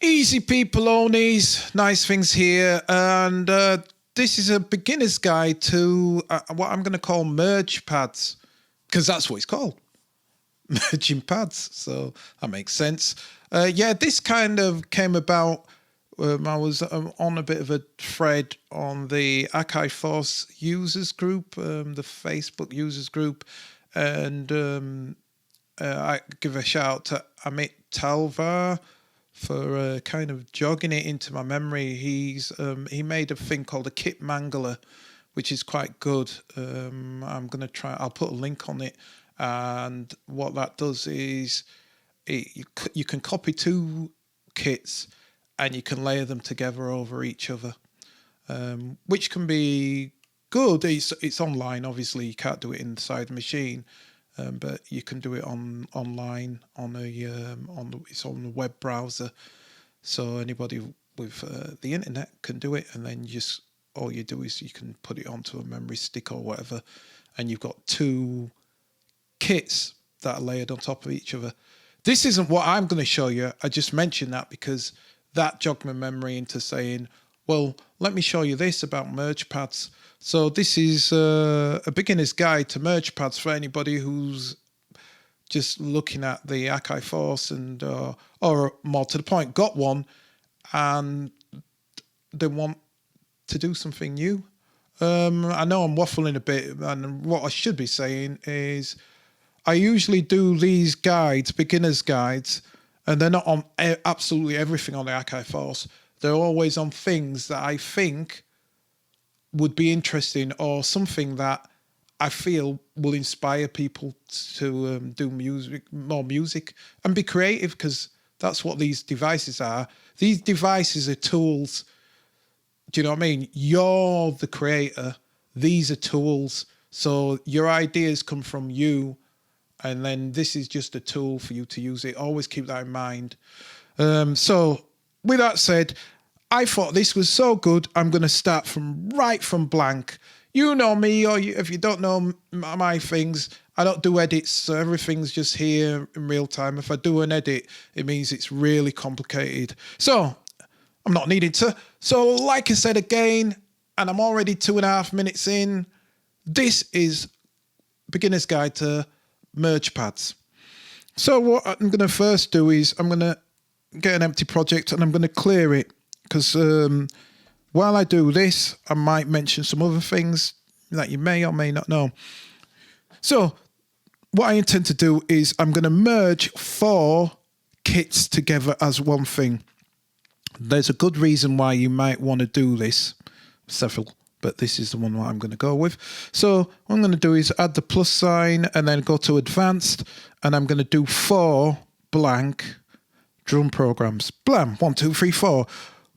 Easy peepalonis, nice things here, and this is a beginner's guide to what I'm going to call merge pads, because that's what it's called, merging pads, so that makes sense. Yeah, this kind of came about, I was on a bit of a thread on the Akai Force users group, the Facebook users group, and I give a shout out to Amit Talvar for kind of jogging it into my memory. He made a thing called a kit mangler, which is quite good. I'm gonna try. I'll put a link on it, and what that does is you can copy two kits and you can layer them together over each other, which can be good. It's online, obviously. You can't do it inside the machine. But you can do it online on it's on the web browser, so anybody with the internet can do it, and then all you do is you can put it onto a memory stick or whatever, and you've got two kits that are layered on top of each other. This isn't what I'm going to show you. I just mentioned that because that jogged my memory into saying, well, let me show you this about merge pads. So this is a beginner's guide to merge pads for anybody who's just looking at the Akai Force and or more to the point, got one and they want to do something new. I know I'm waffling a bit, and what I should be saying is I usually do these guides, beginner's guides, and they're not on absolutely everything on the Akai Force. They're always on things that I think would be interesting, or something that I feel will inspire people to do more music and be creative, because that's what these devices are. These devices are tools. Do you know what I mean? You're the creator. These are tools. So your ideas come from you, and then this is just a tool for you to use it. Always keep that in mind. So with that said, I thought this was so good, I'm going to start from blank. You know me, or if you don't know my things, I don't do edits, so everything's just here in real time. If I do an edit, it means it's really complicated. So I'm not needing to. So like I said again, and I'm already 2.5 minutes in, this is Beginner's Guide to Merge Pads. So what I'm going to first do is I'm going to get an empty project and I'm going to clear it. Because while I do this, I might mention some other things that you may or may not know. So what I intend to do is I'm going to merge 4 kits together as one thing. There's a good reason why you might want to do this, several, but this is the one that I'm going to go with. So what I'm going to do is add the plus sign and then go to advanced, and I'm going to do 4 blank drum programs. Blam, 1, 2, 3, 4.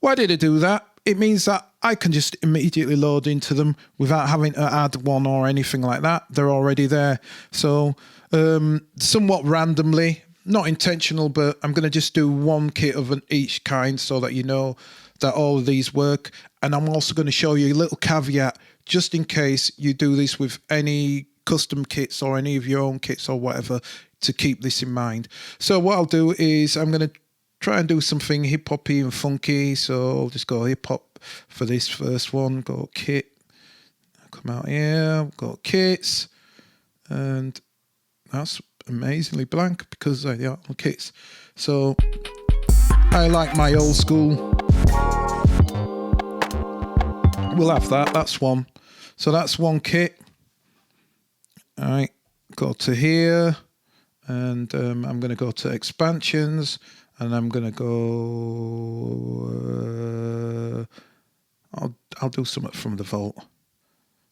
Why did I do that? It means that I can just immediately load into them without having to add one or anything like that. They're already there. So somewhat randomly, not intentional, but I'm going to just do 1 kit of each kind so that you know that all of these work. And I'm also going to show you a little caveat just in case you do this with any custom kits or any of your own kits or whatever, to keep this in mind. So what I'll do is I'm going to try and do something hip-hoppy and funky, so I'll just go hip-hop for this first one. Go kit, come out here, go kits, and that's amazingly blank because they are kits. So I like my old school. We'll have that, that's one. So that's 1 kit. All right, go to here, and I'm going to go to expansions. And I'm going to go, I'll do something from the vault.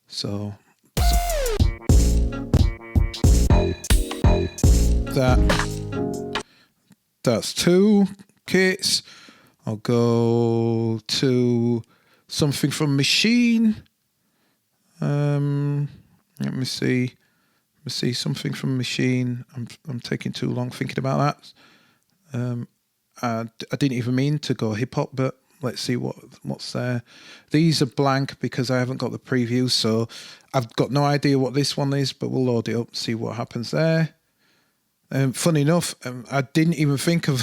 So that's 2 kits. I'll go to something from machine. Let me see something from machine. I'm taking too long thinking about that. I didn't even mean to go hip hop, but let's see what's there. These are blank because I haven't got the preview, so I've got no idea what this one is, but we'll load it up, see what happens there. Funny enough, I didn't even think of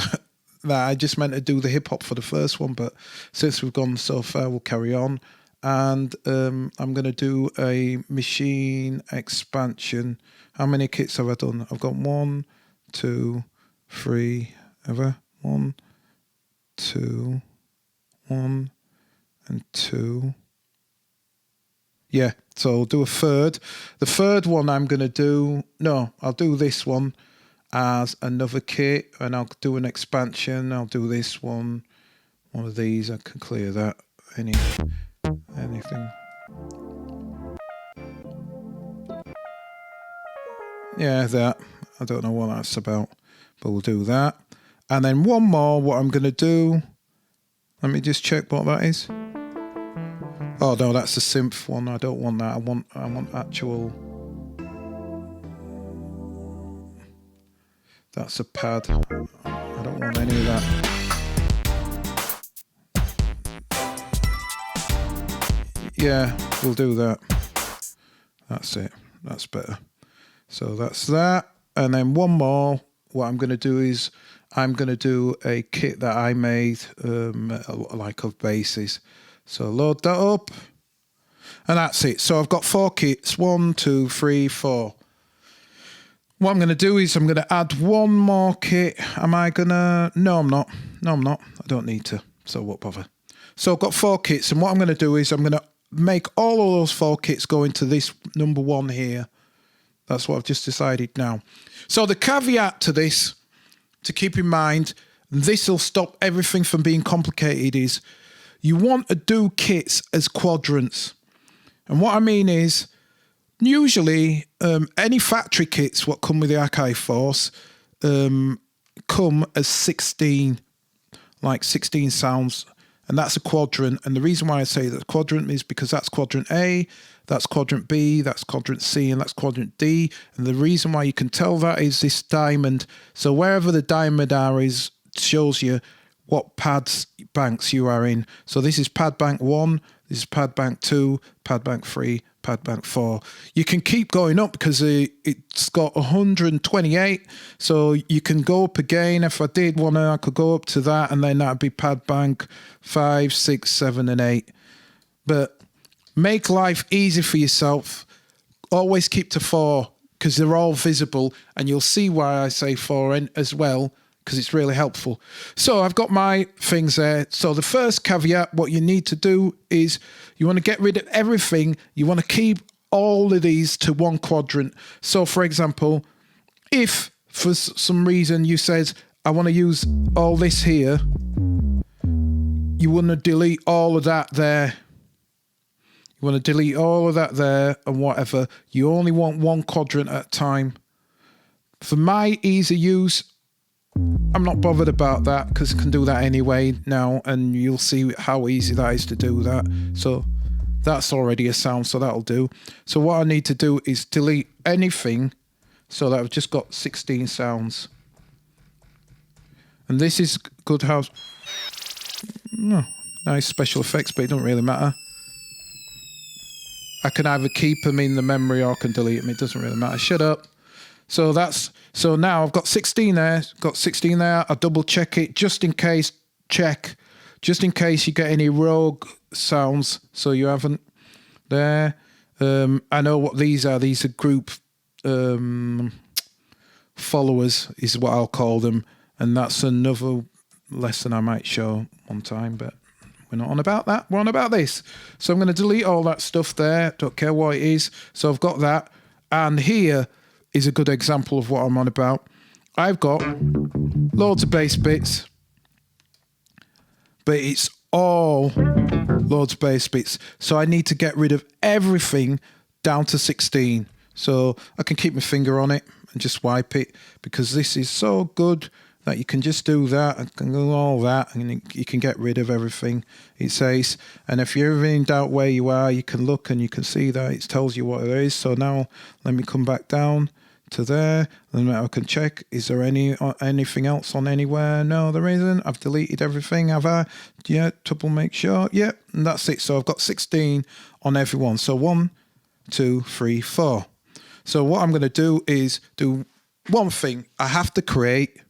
that. I just meant to do the hip hop for the first one, but since we've gone so far, we'll carry on. And I'm going to do a machine expansion. How many kits have I done? I've got 1, 2, 3. Ever 1, 2, 1, and 2. Yeah, so I'll do a third. The third one I'm going to do... No, I'll do this one as another kit, and I'll do an expansion. I'll do this one of these. I can clear that. Anything. Yeah, that. I don't know what that's about, but we'll do that. And then one more, what I'm going to do... Let me just check what that is. Oh no, that's a synth one. I don't want that. I want actual. That's a pad. I don't want any of that. Yeah, we'll do that. That's it. That's better. So that's that. And then one more. What I'm going to do is I'm going to do a kit that I made, like of basses. So load that up, and that's it. So I've got 4 kits, 1, 2, 3, 4. What I'm going to do is I'm going to add one more kit. Am I going to? No, I'm not. No, I'm not. I don't need to, so what bother. So I've got 4 kits, and what I'm going to do is I'm going to make all of those 4 kits go into this number 1 here. That's what I've just decided now. So the caveat to this, to keep in mind, this will stop everything from being complicated, is you want to do kits as quadrants. And what I mean is, usually any factory kits what come with the Akai Force come as 16, like 16 sounds, and that's a quadrant. And the reason why I say that quadrant is because that's quadrant A, that's quadrant B, that's quadrant C, and that's quadrant D. And the reason why you can tell that is this diamond. So wherever the diamond are is shows you what pads banks you are in. So this is pad bank 1, this is pad bank 2, pad bank 3, pad bank 4. You can keep going up because it's got 128, so you can go up again. If I did want to, I could go up to that, and then that'd be pad bank 5, 6, 7, and 8. But make life easy for yourself. Always keep to 4 because they're all visible, and you'll see why I say 4 as well, because it's really helpful. So I've got my things there. So the first caveat, what you need to do is you want to get rid of everything. You want to keep all of these to one quadrant. So for example, if for some reason you says, I want to use all this here, you want to delete all of that there. You want to delete all of that there and whatever. You only want one quadrant at a time. For my easy use, I'm not bothered about that because I can do that anyway now, and you'll see how easy that is to do that. So that's already a sound, so that'll do. So what I need to do is delete anything so that I've just got 16 sounds. And this is good house. No, nice special effects, but it don't really matter. I can either keep them in the memory or I can delete them. It doesn't really matter. Shut up. So now I've got 16 there. Got 16 there. I double check it just in case. Check, just in case you get any rogue sounds. So you haven't there. I know what these are. These are group followers is what I'll call them, and that's another lesson I might show one time, but we're not on about that. We're on about this. So I'm going to delete all that stuff there. Don't care what it is. So I've got that, and here is a good example of what I'm on about. I've got loads of bass bits, but it's all loads of bass bits. So I need to get rid of everything down to 16. So I can keep my finger on it and just wipe it, because this is so good that you can just do that and can do all that, and you can get rid of everything it says. And if you're ever in doubt where you are, you can look and you can see that it tells you what it is. So now let me come back down to there, and I can check, is there anything else on anywhere? No, there isn't. I've deleted everything, have I? Yeah, double make sure. Yeah, and that's it. So I've got 16 on everyone. So 1, 2, 3, 4. So what I'm going to do is do one thing. I have to create.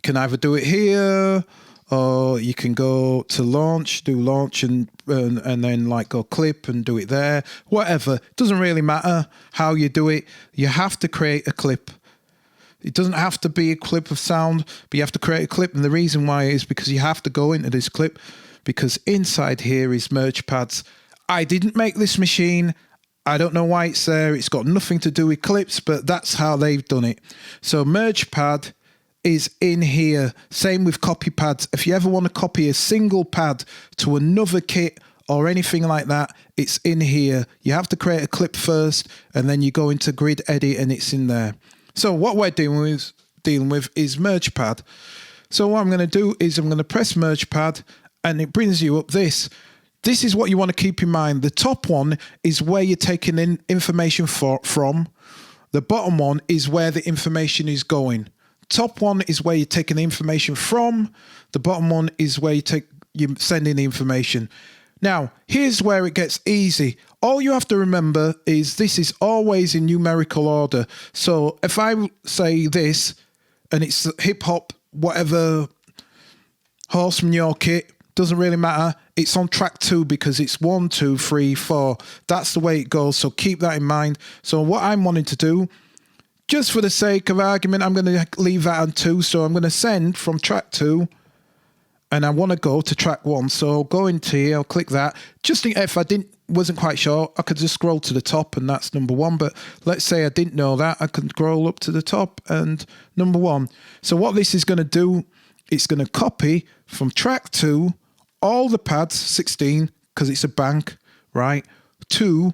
can either do it here, or you can go to launch, do launch, and then like go clip and do it there. Whatever. It doesn't really matter how you do it. You have to create a clip. It doesn't have to be a clip of sound, but you have to create a clip. And the reason why is because you have to go into this clip, because inside here is merge pads. I didn't make this machine. I don't know why it's there. It's got nothing to do with clips, but that's how they've done it. So merge pad is in here. Same with copy pads. If you ever want to copy a single pad to another kit or anything like that, it's in here. You have to create a clip first, and then you go into grid edit and it's in there. So what we're dealing with is merge pad. So what I'm going to do is I'm going to press merge pad, and it brings you up this. This is what you want to keep in mind. The top one is where you're taking in information from. The bottom one is where the information is going. Top one is where you're taking the information from. The bottom one is where you're sending the information. Now, here's where it gets easy. All you have to remember is this is always in numerical order. So if I say this, and it's hip hop, whatever, horse manure kit, doesn't really matter. It's on track 2 because it's 1, 2, 3, 4. That's the way it goes. So keep that in mind. So what I'm wanting to do, just for the sake of argument, I'm going to leave that on 2. So I'm going to send from track 2, and I want to go to track 1. So I'll go into here, I'll click that. Just if I wasn't quite sure, I could just scroll to the top and that's number 1. But let's say I didn't know that, I can scroll up to the top and number 1. So what this is going to do, it's going to copy from track 2 all the pads, 16, because it's a bank, right, to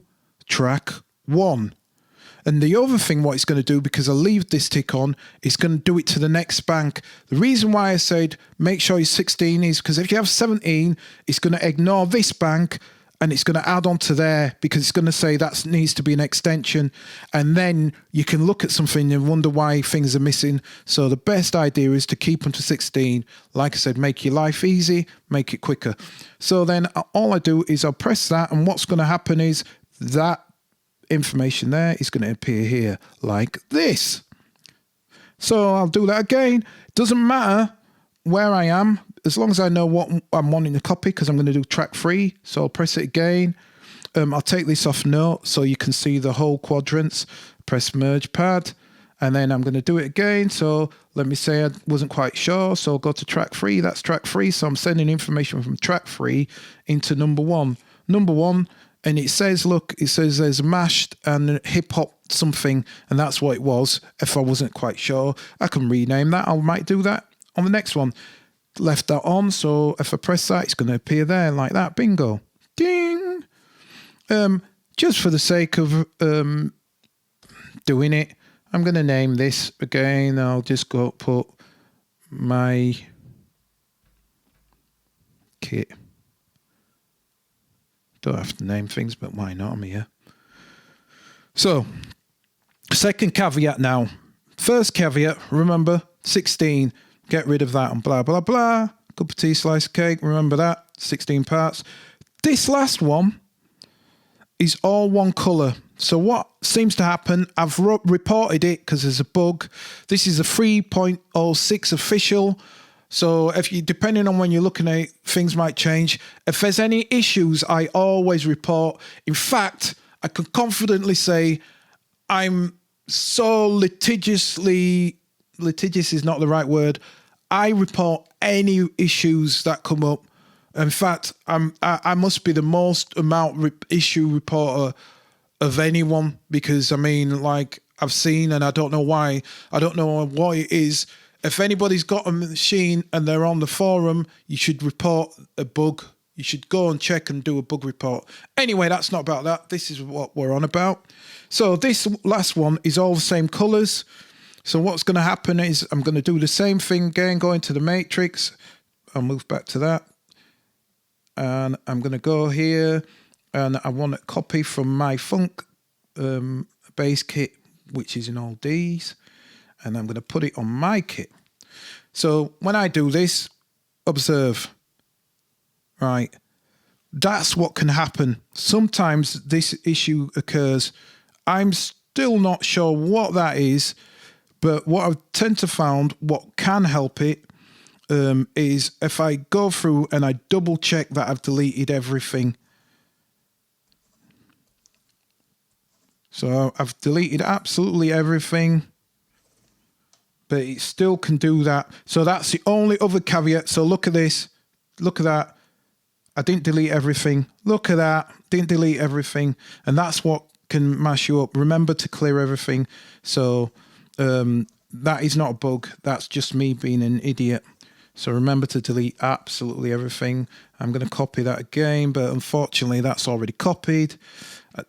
track 1. And the other thing what it's going to do, because I leave this tick on, it's going to do it to the next bank. The reason why I said make sure it's 16 is because if you have 17, it's going to ignore this bank and it's going to add on to there, because it's going to say that needs to be an extension. And then you can look at something and wonder why things are missing. So the best idea is to keep them to 16. Like I said, make your life easy, make it quicker. So then all I do is I'll press that, and what's going to happen is that information there is going to appear here like this. So I'll do that again. Doesn't matter where I am, as long as I know what I'm wanting to copy, because I'm going to do track 3. So I'll press it again. I'll take this off note so you can see the whole quadrants. Press merge pad, and then I'm going to do it again. So let me say I wasn't quite sure. So I'll go to track 3. That's track 3. So I'm sending information from track 3 into number 1. Number 1, and it says, look, it says there's mashed and hip hop something, and that's what it was. If I wasn't quite sure, I can rename that. I might do that on the next one. Left that on, so if I press that, it's going to appear there like that. Bingo. Ding. Just for the sake of doing it, I'm going to name this again. I'll just go put my kit. Don't have to name things, but why not? I'm here. So, second caveat now. First caveat, remember, 16. Get rid of that and blah, blah, blah. Cup of tea, slice of cake. Remember that. 16 parts. This last one is all one colour. So what seems to happen, I've reported it because there's a bug. This is a 3.06 official. So if you, depending on when you're looking at it, things might change. If there's any issues, I always report. In fact, I can confidently say I'm so litigious is not the right word. I report any issues that come up. In fact, I must be the most issue reporter of anyone, because I mean, like, I've seen, and I don't know why. I don't know what it is. If anybody's got a machine and they're on the forum, you should report a bug. You should go and check and do a bug report. Anyway, that's not about that. This is what we're on about. So this last one is all the same colors. So what's going to happen is I'm going to do the same thing again, go into the matrix. I'll move back to that. And I'm going to go here, and I want to copy from my Funk base kit, which is in all Ds. And I'm going to put it on my kit. So when I do this, observe, right? That's what can happen. Sometimes this issue occurs. I'm still not sure what that is, But what I tend to find, what can help it, is if I go through and I double check that I've deleted everything. So I've deleted absolutely everything, but it still can do that. So that's the only other caveat. So look at this. Look at that. I didn't delete everything. Look at that. Didn't delete everything. And that's what can mash you up. Remember to clear everything. So that is not a bug. That's just me being an idiot. So remember to delete absolutely everything. I'm going to copy that again, but unfortunately that's already copied.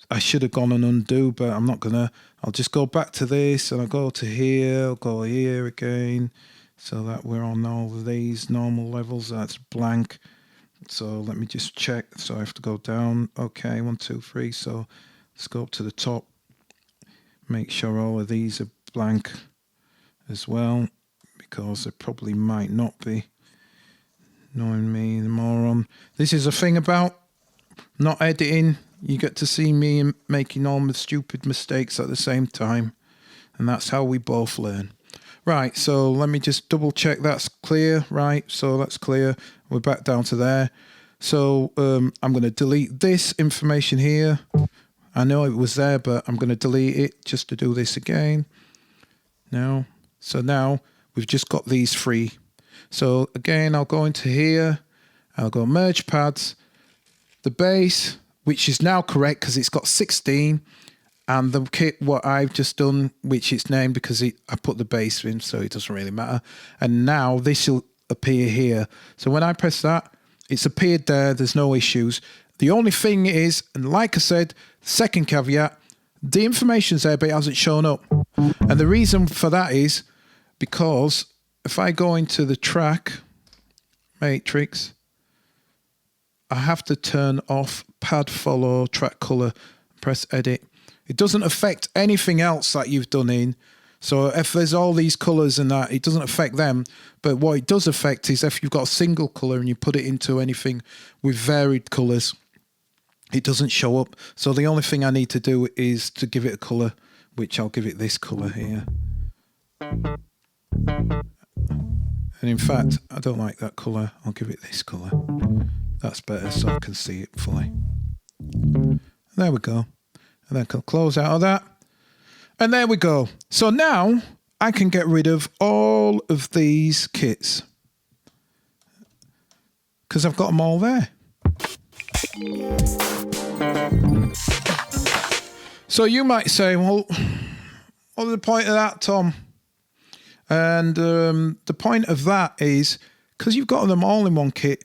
I should have gone and undo, but I'm not going to. I'll just go back to this and I'll go to here. I'll go here again so that we're on all of these normal levels. That's blank. So let me just check. So I have to go down. Okay, 1, 2, 3. So let's go up to the top. Make sure all of these are blank as well, because they probably might not be. Knowing me, the moron. This is a thing about not editing. You get to see me making all my stupid mistakes at the same time. And that's how we both learn. Right, so let me just double check that's clear. Right, so that's clear. We're back down to there. So I'm going to delete this information here. I know it was there, but I'm going to delete it just to do this again. Now, so now we've just got these 3. So again, I'll go into here. I'll go merge pads. The base, which is now correct because it's got 16. And the kit, what I've just done, which it's named because I put the base in, so it doesn't really matter. And now this will appear here. So when I press that, it's appeared there. There's no issues. The only thing is, and like I said, second caveat, the information's there, but it hasn't shown up. And the reason for that is because if I go into the track matrix, I have to turn off pad follow track color, press edit. It doesn't affect anything else that you've done in. So if there's all these colors and that, it doesn't affect them. But what it does affect is if you've got a single color and you put it into anything with varied colors, it doesn't show up. So the only thing I need to do is to give it a color, which I'll give it this color here. And in fact, I don't like that color. I'll give it this color. That's better so I can see it fully. There we go. And then I'll close out of that. And there we go. So now I can get rid of all of these kits because I've got them all there. So you might say, well, what's the point of that, Tom? And the point of that is because you've got them all in one kit,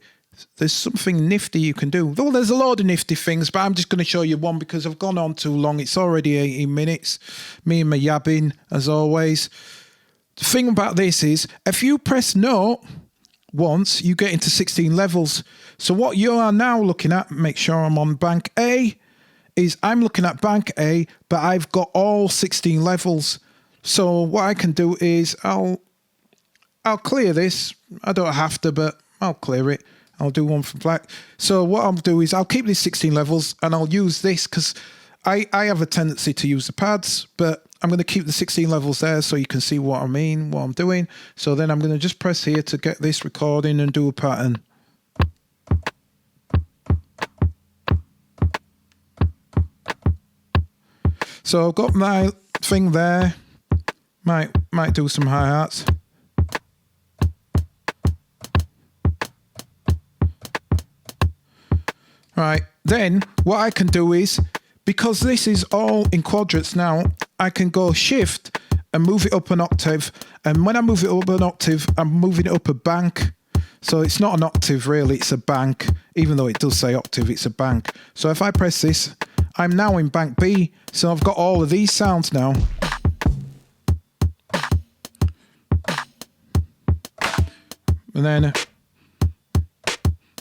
there's something nifty you can do. Well, there's a load of nifty things, but I'm just going to show you one because I've gone on too long. It's already 18 minutes. Me and my yabbing, as always. The thing about this is, if you press no once, you get into 16 levels. So what you are now looking at, make sure I'm on bank A, is I'm looking at bank A, but I've got all 16 levels. So what I can do is I'll clear this. I don't have to, but I'll clear it. I'll do one for black. So what I'll do is I'll keep these 16 levels and I'll use this because I have a tendency to use the pads, but I'm going to keep the 16 levels there so you can see what I mean, what I'm doing. So then I'm going to just press here to get this recording and do a pattern. So I've got my thing there. Might do some hi-hats. Right, then what I can do is, because this is all in quadrants now, I can go shift and move it up an octave. And when I move it up an octave, I'm moving it up a bank. So it's not an octave really, it's a bank. Even though it does say octave, it's a bank. So if I press this, I'm now in bank B. So I've got all of these sounds now. And then,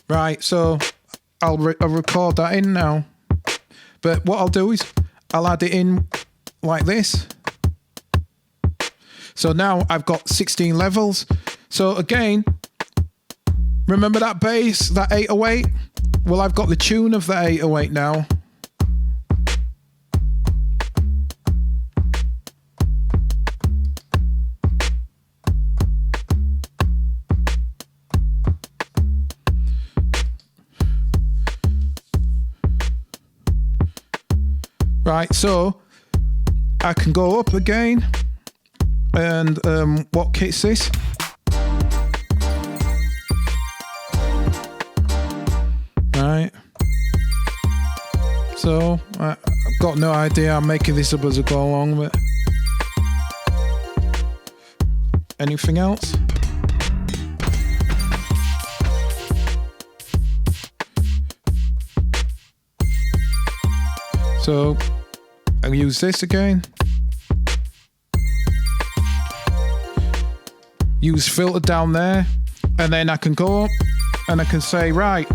right, so I'll record that in now. But what I'll do is I'll add it in like this. So now I've got 16 levels. So again, remember that bass, that 808? Well, I've got the tune of that 808 now. Right, so I can go up again. And what kit's this? Right. So I've got no idea. I'm making this up as I go along. But anything else? So I'll use this again. Use filter down there, and then I can go up and I can say, right,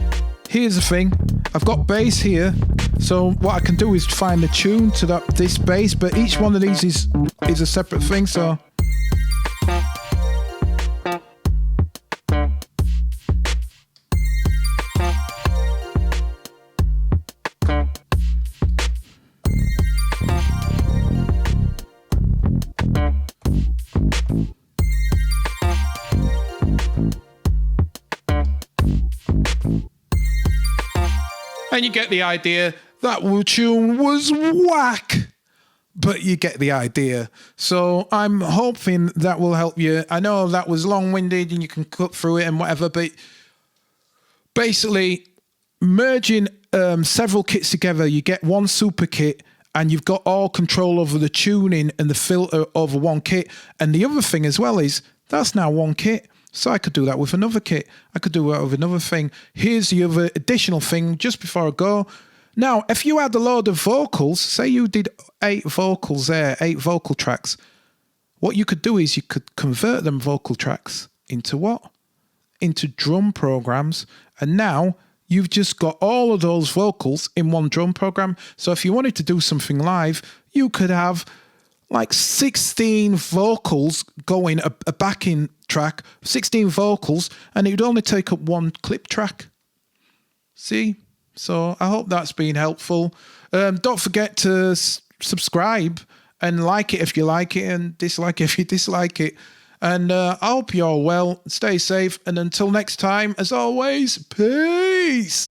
here's the thing. I've got bass here, so what I can do is find the tune to this bass, but each one of these is a separate thing. So and you get the idea. That tune was whack, but you get the idea. So I'm hoping that will help you. I know that was long-winded and you can cut through it and whatever, but basically merging several kits together, you get one super kit and you've got all control over the tuning and the filter over one kit. And the other thing as well is that's now one kit. So I could do that with another kit. I could do that with another thing. Here's the other additional thing just before I go. Now, if you had a load of vocals, say you did 8 vocals there, 8 vocal tracks, what you could do is you could convert them vocal tracks into what? Into drum programs. And now you've just got all of those vocals in one drum program. So if you wanted to do something live, you could have like 16 vocals going, a backing track, 16 vocals, and it would only take up one clip track. See? So I hope that's been helpful. Don't forget to subscribe and like it if you like it and dislike it if you dislike it. And I hope you're well, stay safe, and until next time, as always, peace!